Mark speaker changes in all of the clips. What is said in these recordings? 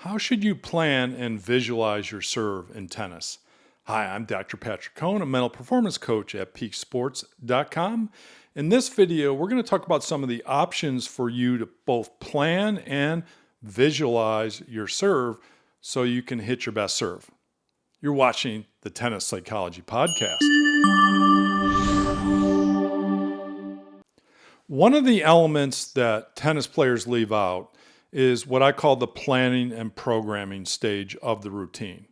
Speaker 1: How should you plan and visualize your serve in tennis? Hi, I'm Dr. Patrick Cohn, a mental performance coach at peaksports.com. In this video, we're going to talk about some of the options for you to both plan and visualize your serve so you can hit your best serve. You're watching the Tennis Psychology Podcast. One of the elements that tennis players leave out is what I call the planning and programming stage of the routine.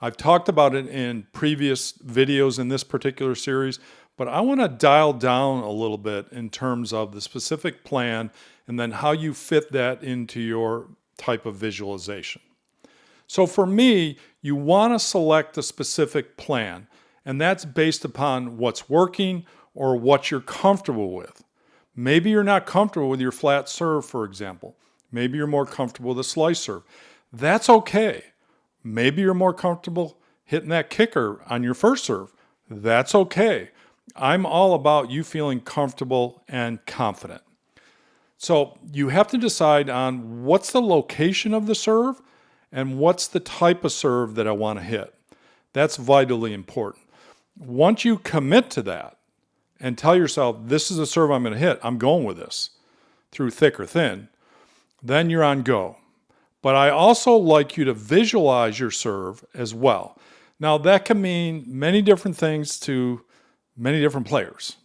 Speaker 1: I've talked about it in previous videos in this particular series, but I want to dial down a little bit in terms of the specific plan and then how you fit that into your type of visualization. So for me, you want to select a specific plan, and that's based upon what's working or what you're comfortable with. Maybe you're not comfortable with your flat serve, for example. Maybe you're more comfortable with a slice serve. That's okay. Maybe you're more comfortable hitting that kicker on your first serve. That's okay. I'm all about you feeling comfortable and confident. So you have to decide on what's the location of the serve and what's the type of serve that I want to hit. That's vitally important. Once you commit to that and tell yourself, this is the serve I'm going to hit, I'm going with this through thick or thin, then you're on go. But I also like you to visualize your serve as well. Now, that can mean many different things to many different players.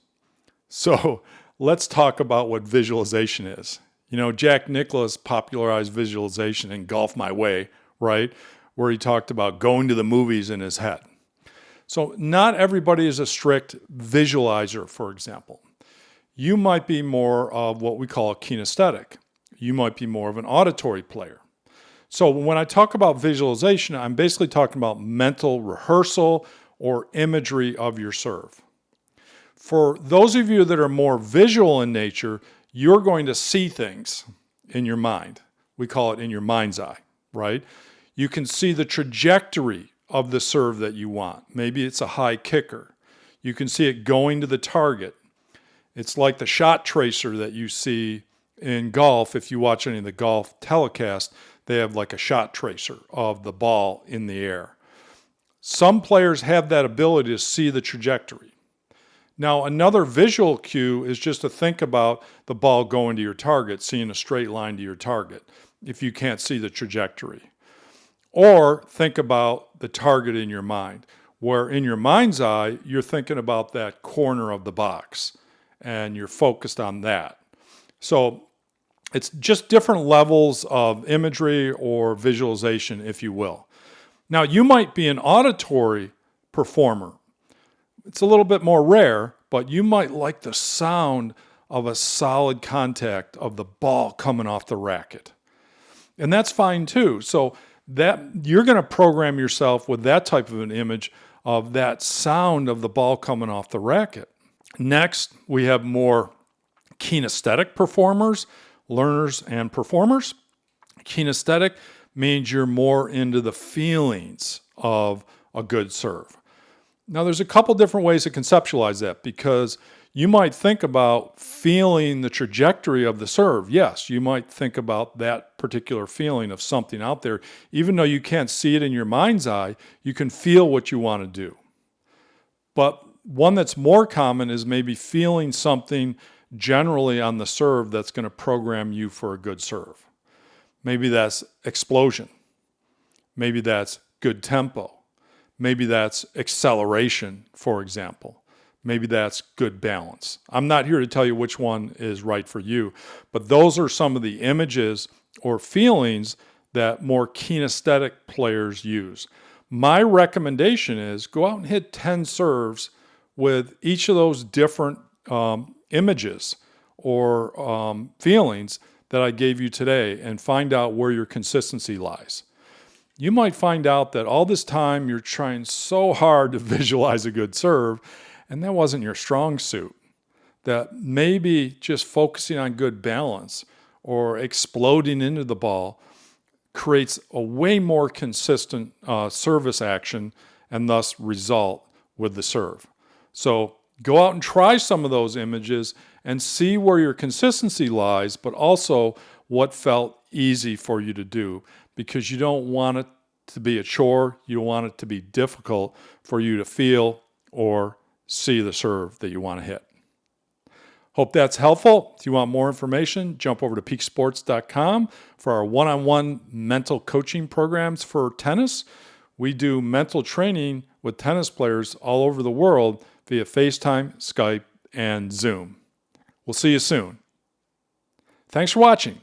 Speaker 1: So let's talk about what visualization is. You know, Jack Nicklaus popularized visualization in Golf My Way, right? Where he talked about going to the movies in his head. So not everybody is a strict visualizer, for example. You might be more of what we call a kinesthetic. You might be more of an auditory player. So when I talk about visualization, I'm basically talking about mental rehearsal or imagery of your serve. For those of you that are more visual in nature, you're going to see things in your mind. We call it in your mind's eye, right? You can see the trajectory of the serve that you want. Maybe it's a high kicker. You can see it going to the target. It's like the shot tracer that you see in golf. If you watch any of the golf telecast, they have like a shot tracer of the ball in the air. Some players have that ability to see the trajectory. Now, another visual cue is just to think about the ball going to your target, seeing a straight line to your target, if you can't see the trajectory. Or think about the target in your mind, where in your mind's eye, you're thinking about that corner of the box, and you're focused on that. So it's just different levels of imagery or visualization, if you will. Now, you might be an auditory performer. It's a little bit more rare, but you might like the sound of a solid contact of the ball coming off the racket. And that's fine too. So that you're going to program yourself with that type of an image of that sound of the ball coming off the racket. Next, we have more kinesthetic performers, learners and performers. Kinesthetic means you're more into the feelings of a good serve. Now, there's a couple different ways to conceptualize that, because you might think about feeling the trajectory of the serve. Yes, you might think about that particular feeling of something out there. Even though you can't see it in your mind's eye, you can feel what you want to do. But one that's more common is maybe feeling something generally on the serve that's going to program you for a good serve. Maybe that's explosion. Maybe that's good tempo. Maybe that's acceleration, for example. Maybe that's good balance. I'm not here to tell you which one is right for you, but those are some of the images or feelings that more kinesthetic players use. My recommendation is go out and hit 10 serves with each of those different images or feelings that I gave you today, and find out where your consistency lies. You might find out that all this time you're trying so hard to visualize a good serve, and that wasn't your strong suit. That maybe just focusing on good balance or exploding into the ball creates a way more consistent service action and thus result with the serve. So go out and try some of those images and see where your consistency lies, but also what felt easy for you to do, because you don't want it to be a chore. You don't want it to be difficult for you to feel or see the serve that you want to hit. Hope that's helpful. If you want more information, jump over to peaksports.com for our one-on-one mental coaching programs for tennis. We do mental training with tennis players all over the world via FaceTime, Skype, and Zoom. We'll see you soon. Thanks for watching.